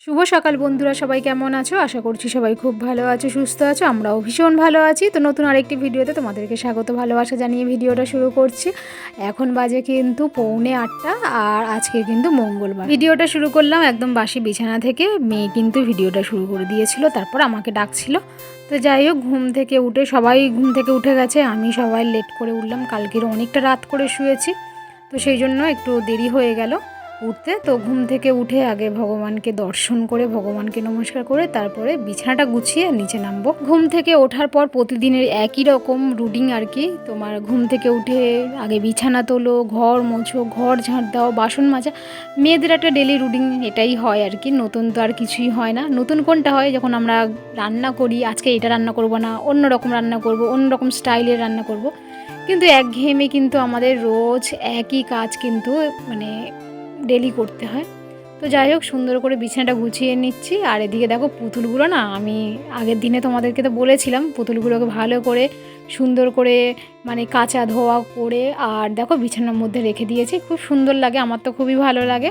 শুভ সকাল বন্ধুরা, সবাই কেমন আছো? আশা করছি সবাই খুব ভালো আছো, সুস্থ আছো। আমরাও ভীষণ ভালো আছি। তো নতুন আরেকটি ভিডিওতে তোমাদেরকে স্বাগত, ভালোবাসা জানিয়ে ভিডিওটা শুরু করছি। এখন বাজে কিন্তু 7:45 আর আজকে কিন্তু মঙ্গলবার। ভিডিওটা শুরু করলাম একদম বাসি বিছানা থেকে। মেয়ে কিন্তু ভিডিওটা শুরু করে দিয়েছিল, তারপর আমাকে ডাকছিল। তো যাই হোক, সবাই ঘুম থেকে উঠে গেছে, আমি সবাই লেট করে উঠলাম। কালকের অনেকটা রাত করে শুয়েছি, তো সেই জন্য একটু দেরি হয়ে গেল উঠতে। তো ঘুম থেকে উঠে আগে ভগবানকে দর্শন করে, ভগবানকে নমস্কার করে তারপরে বিছানাটা গুছিয়ে নিচে নামবো। ঘুম থেকে ওঠার পর প্রতিদিনের একই রকম রুটিন আর কি। তোমার ঘুম থেকে উঠে আগে বিছানা তোলো, ঘর মোছো, ঘর ঝাঁট দাও, বাসন মাজা। মেয়েদের একটা ডেলি রুটিন এটাই হয় আর কি। নতুন তো আর কিছুই হয় না। নতুন কোনটা হয় যখন আমরা রান্না করি, আজকে এটা রান্না করব না, অন্য রকম রান্না করব, অন্য রকম স্টাইলের রান্না করব। কিন্তু একঘেয়েমে কিন্তু আমাদের রোজ একই কাজ কিন্তু ডেলি করতে হয়। তো যাই হোক, সুন্দর করে বিছানাটা গুছিয়ে নিচ্ছি। আর এদিকে দেখো পুতুলগুলো না, আমি আগের দিনে তোমাদেরকে তো বলেছিলাম পুতুলগুলোকে ভালো করে সুন্দর করে কাচা ধোয়া করে আর দেখো বিছানার মধ্যে রেখে দিয়েছি। খুব সুন্দর লাগে, আমার তো খুবই ভালো লাগে।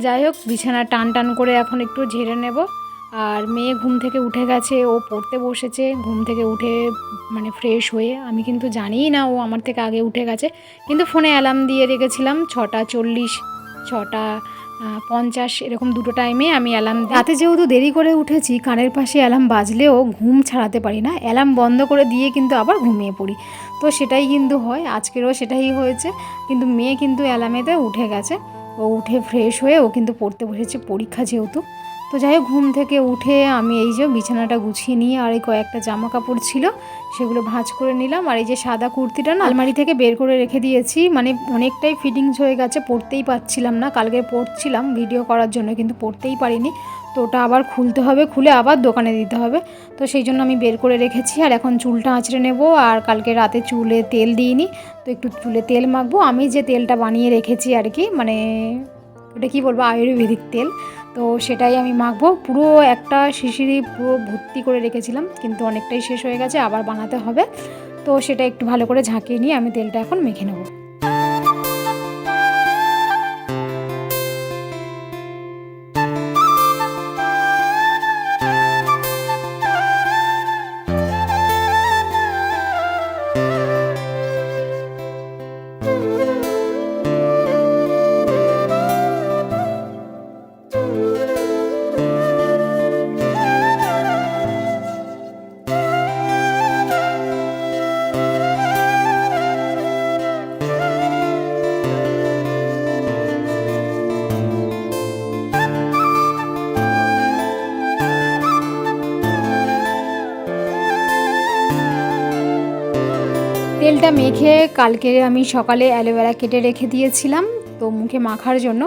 যাই হোক, বিছানা টান টান করে এখন একটু ঝেড়ে নেব। আর মেয়ে ঘুম থেকে উঠে গেছে, ও পড়তে বসেছে। ঘুম থেকে উঠে ফ্রেশ হয়ে, আমি কিন্তু জানিই না ও আমার থেকে আগে উঠে গেছে, কিন্তু ফোনে অ্যালার্ম দিয়ে রেখেছিলাম 6:40, 6:50 এরকম দুটো টাইমে আমি অ্যালার্ম। রাতে যেহেতু দেরি করে উঠেছি, কানের পাশে অ্যালার্ম বাজলেও ঘুম ছাড়াতে পারি না, অ্যালার্ম বন্ধ করে দিয়ে কিন্তু আবার ঘুমিয়ে পড়ি। তো সেটাই কিন্তু হয়, আজকেরও সেটাই হয়েছে। কিন্তু মেয়ে কিন্তু অ্যালার্মেতে উঠে গেছে, ও উঠে ফ্রেশ হয়ে ও কিন্তু পড়তে বসেছে, পরীক্ষা যেহেতু। তো যাই হোক, ঘুম থেকে উঠে আমি এই যে বিছানাটা গুছিয়ে নিয়ে আর এই কয়েকটা জামা কাপড় ছিল সেগুলো ভাঁজ করে নিলাম। আর এই যে সাদা কুর্তিটা না আলমারি থেকে বের করে রেখে দিয়েছি, অনেকটাই ফিটিংস হয়ে গেছে, পরতেই পারছিলাম না। কালকে পরছিলাম ভিডিও করার জন্য, কিন্তু পরতেই পারিনি। তো ওটা আবার খুলতে হবে, খুলে আবার দোকানে দিতে হবে। তো সেই জন্য আমি বের করে রেখেছি। আর এখন চুলটা আঁচড়ে নেব। আর কালকে রাতে চুলে তেল দিইনি, তো একটু চুলে তেল মাখবো। আমি যে তেলটা বানিয়ে রেখেছি আর কি, ওটা কী বলবো, আয়ুর্বেদিক তেল। তো সেটাই আমি মাখবো। পুরো একটা শিশিরি পুরো ভর্তি করে রেখেছিলাম, কিন্তু অনেকটাই শেষ হয়ে গেছে, আবার বানাতে হবে। তো সেটা একটু ভালো করে ঝাঁকিয়ে নিয়ে আমি তেলটা এখন মেখে নেব। তেলটা মেখে কালকে আমি সকালে অ্যালোভেরা কেটে রেখে দিয়েছিলাম, তো মুখে মাখার জন্য।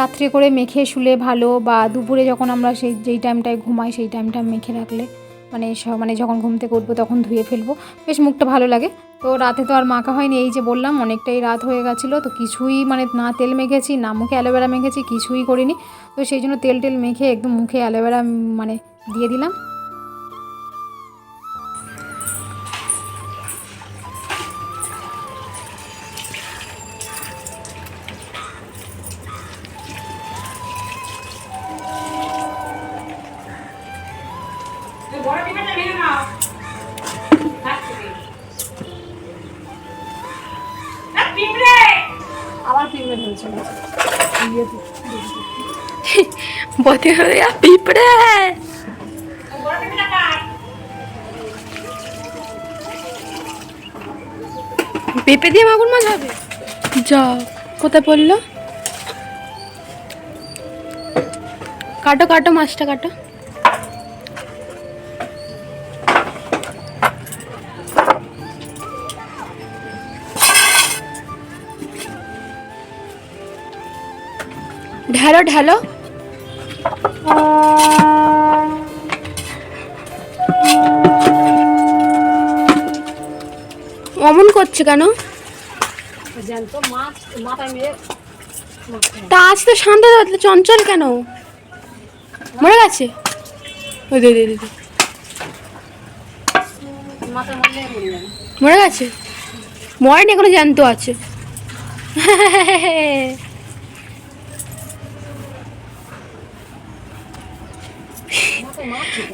রাত্রে করে মেখে শুলে ভালো, বা দুপুরে যখন আমরা যেই টাইমটায় ঘুমাই সেই টাইমটা মেখে রাখলে যখন ঘুম থেকে উঠবো তখন ধুয়ে ফেলবো, বেশ মুখটা ভালো লাগে। তো রাতে তো আর মাখা হয়নি, এই যে বললাম অনেকটাই রাত হয়ে গেছিলো। তো কিছুই না তেল মেখেছি, না মুখে অ্যালোভেরা মেখেছি, কিছুই করিনি। তো সেই জন্য তেল মেখে একদম মুখে অ্যালোভেরা দিয়ে দিলাম। আবার পিঁপড়ে ধরেছে পিঁপড়ে। পেঁপে দিয়ে মাগুর মাছ হবে? যা, কোথায় পড়লো? কাটো কাটো, মাছটা কাটো। ঢালো ঢালো। অমন করছে কেন? তা আজ তো শান্ত, চঞ্চল কেন? মরে গেছে? মরে গেছে? মরেনি, এখনো জ্যান্ত আছে।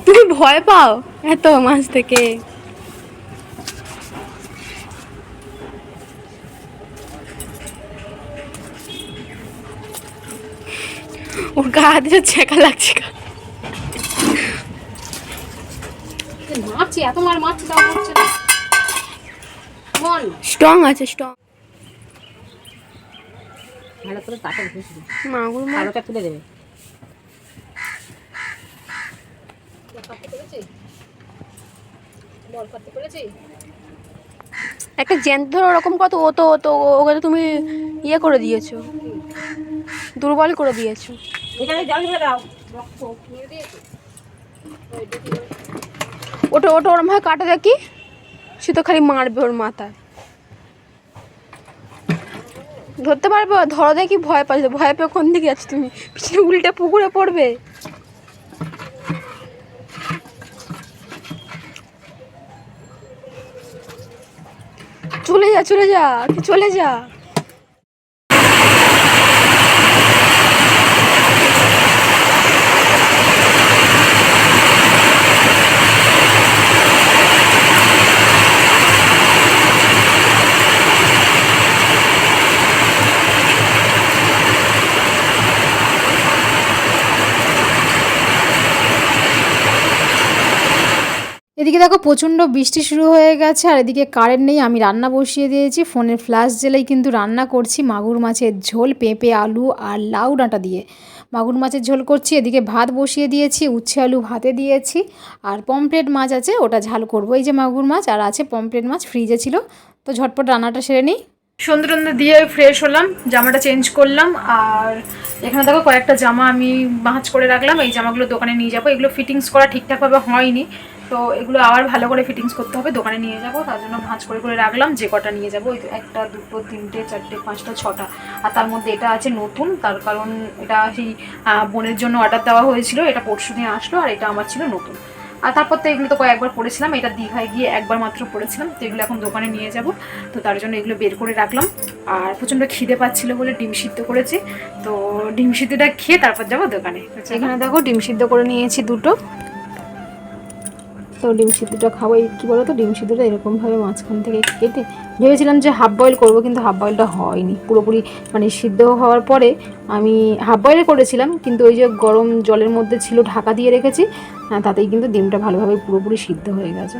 তুমি ভয় পাও এত মাছ থেকে? ওর গা হাতে ছেঁকা লাগছে। মারছি, এত মারছি তাও হচ্ছে না। স্ট্রং আছে, স্ট্রং। ভালো করে কাটা ঘুষি মাগুর মাছ ভালোটা তুলে দেবে। একটা জ্যান্ত ওরকম কত, ও তো ওকে তো তুমি ইয়ে করে দিয়েছো, দুর্বল করে দিয়েছো। এখানে জল ঢেলে দাও। ওটা ওরম ভাবে কাটা দেখি, সে তো খালি মারবে ওর মাথায়। ধরতে পারবো? ধরো দেখি। ভয় পাচ্ছ? ভয় পেয়ে কোন দিকে যাচ্ছ তুমি? পিছনে উল্টে পুকুরে পড়বে। চলে যা, চলে যা, চলে যা। এদিকে দেখো প্রচণ্ড বৃষ্টি শুরু হয়ে গেছে, আর এদিকে কারেন্ট নেই। আমি রান্না বসিয়ে দিয়েছি, ফোনের ফ্ল্যাশ জ্বেলেই কিন্তু রান্না করছি মাগুর মাছের ঝোল, পেঁপে আলু আর লাউ ডাঁটা দিয়ে মাগুর মাছের ঝোল করছি। এদিকে ভাত বসিয়ে দিয়েছি, উচ্ছে আলু ভাতে দিয়েছি, আর পমফ্রেট মাছ আছে ওটা ঝাল করবো। এই যে মাগুর মাছ আর আছে পমফ্রেট মাছ ফ্রিজে ছিল, তো ঝটপট রান্নাটা সেরে নিই। সন্ধ্যে টন্ধে দিয়ে ফ্রেশ হলাম, জামাটা চেঞ্জ করলাম, আর এখানে দেখো কয়েকটা জামা আমি ভাঁজ করে রাখলাম। এই জামাগুলো দোকানে নিয়ে যাবো, এগুলো ফিটিংস করা ঠিকঠাকভাবে হয়নি, তো এগুলো আবার ভালো করে ফিটিংস করতে হবে, দোকানে নিয়ে যাবো। তার জন্য ভাঁজ করে করে রাখলাম, যে কটা নিয়ে যাবো। ওই 1টা 2টো 3টে 4টে 5টা 6টা, আর তার মধ্যে এটা আছে নতুন, তার কারণ এটা সেই বোনের জন্য অর্ডার দেওয়া হয়েছিল, এটা পরশুদিন আসলো, আর এটা আমার ছিল নতুন। আর তারপর তো এগুলো তো কয়েকবার পড়েছিলাম, এটা দীঘায় গিয়ে একবার মাত্র পড়েছিলাম, তো এগুলো এখন দোকানে নিয়ে যাব, তো তার জন্য এগুলো বের করে রাখলাম। আর প্রচণ্ড খিদে পাচ্ছিলো বলে ডিম সিদ্ধ করেছি, তো ডিম সিদ্ধটা খেয়ে তারপর যাবো দোকানে। এখানে দেখো ডিম সিদ্ধ করে নিয়েছি 2টো, তো ডিম সিদ্ধটা খাবো। এই কী বলো তো, ডিম সিদ্ধটা এরকমভাবে মাঝখান থেকে কেটে ভেবেছিলাম যে হাফ বয়েল করবো, কিন্তু হাফ বয়েলটা হয়নি পুরোপুরি, মানে সিদ্ধ হওয়ার পরে আমি হাফ বয়েলে করেছিলাম, কিন্তু ওই যে গরম জলের মধ্যে ছিল ঢাকা দিয়ে রেখেছি, তাতেই কিন্তু ডিমটা ভালোভাবে পুরোপুরি সিদ্ধ হয়ে গেছে।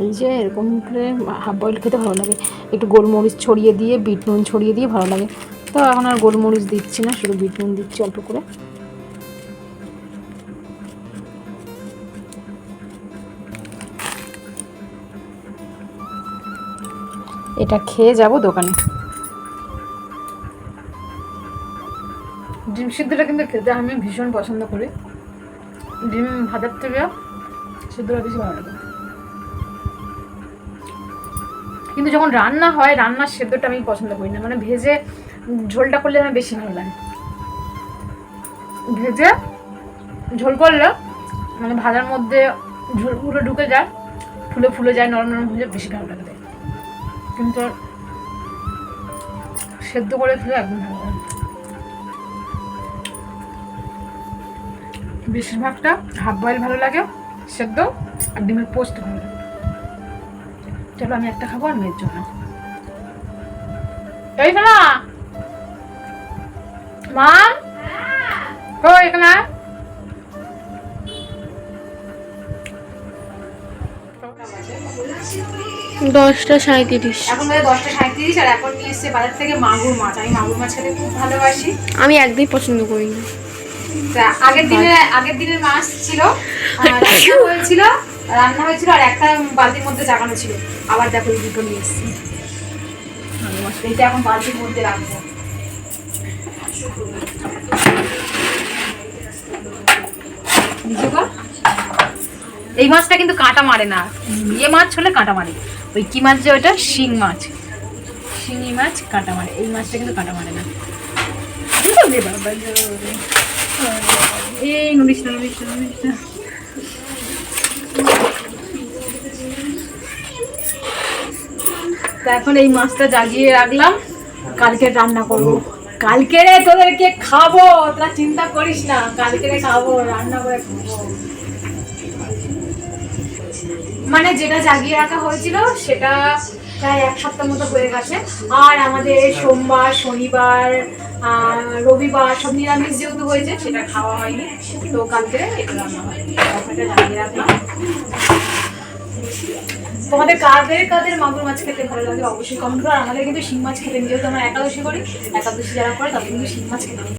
এই যে এরকম করে হাফ বয়েল খেতে ভালো লাগে, একটু গোলমরিচ ছড়িয়ে দিয়ে বিট নুন ছড়িয়ে দিয়ে ভালো লাগে। তো এখন আর গোলমরিচ দিচ্ছি না, শুধু বিট নুন দিচ্ছি অল্প করে। এটা খেয়ে যাব দোকানে। ডিম সিদ্ধটা কিন্তু খেতে আমি ভীষণ পছন্দ করি, ডিম ভাজার থেকে সিদ্ধটা বেশি ভালো লাগে। কিন্তু যখন রান্না হয়, রান্নার সেদ্ধটা আমি পছন্দ করি না, মানে ভেজে ঝোলটা করলে আমার বেশি ভালো লাগে। ভেজে ঝোল করলে মানে ভাজার মধ্যে ঝোল পুরো ঢুকে যায়, ফুলে ফুলে যায়, নরম নরম হয়ে যায়, বেশি ভালো লাগে। কিন্তু সেদ্ধ করে খেলে একদম ভালো লাগে। বেশিরভাগটা হাফ বয়েল ভালো লাগে, সেদ্ধ আর ডিমের পোস্ট ভালো লাগে। চলো আমি একটা খাবো আর মেয়ের জন্য। এই না মা, ও এখানে 10:37। এখন 10:37, আর এখন নিয়ে এসছে বাজার থেকে মাগুর মাছ। আমি মাগুর মাছ খেতে খুব ভালোবাসি, আমি একদমই পছন্দ করি না। আগের দিনের মাছ ছিল, রান্না হয়েছিল, আর একটা বালতির মধ্যে জাগানো ছিল। আবার দেখো এই দুটো নিয়ে এসছি মাগুর মাছ, এটা এখন বালতির মধ্যে রাখবো। এই মাছটা কিন্তু কাঁটা মারে না, ইয়ে মাছ হলে কাঁটা মারে। ওই কি মাছ যে ওটা, শিং মাছ, শিঙি মাছ কাঁটা মারে, এই মাছটা কিন্তু কাঁটা মারে না। এই নুরিশটা এখন এই মাছটা জাগিয়ে রাখলাম, কালকে রান্না করবো। কালকে রে তোদেরকে খাবো, তোরা চিন্তা করিস না, কালকে রে খাবো, রান্না করে খাবো। মানে যেটা জাগিয়ে রাখা হয়েছিল সেটা প্রায় 1 সপ্তাহ মতো হয়ে গেছে। আর আমাদের সোমবার, শনিবার, রবিবার সব নিরামিষ যেহেতু হয়েছে সেটা খাওয়া হয়নি, তো কালকে এটা রান্না হয়নি, এটা জাগিয়ে রাখলাম। তোমাদের কাদের কাদের মাগুর মাছ খেতে ভালো লাগে অবশ্যই কমেন্ট করো। আমাদের কিন্তু শিং মাছ খেতে, যেহেতু আমরা একাদশী করি, একাদশী যারা করে তাদের কিন্তু শিং মাছ খেতে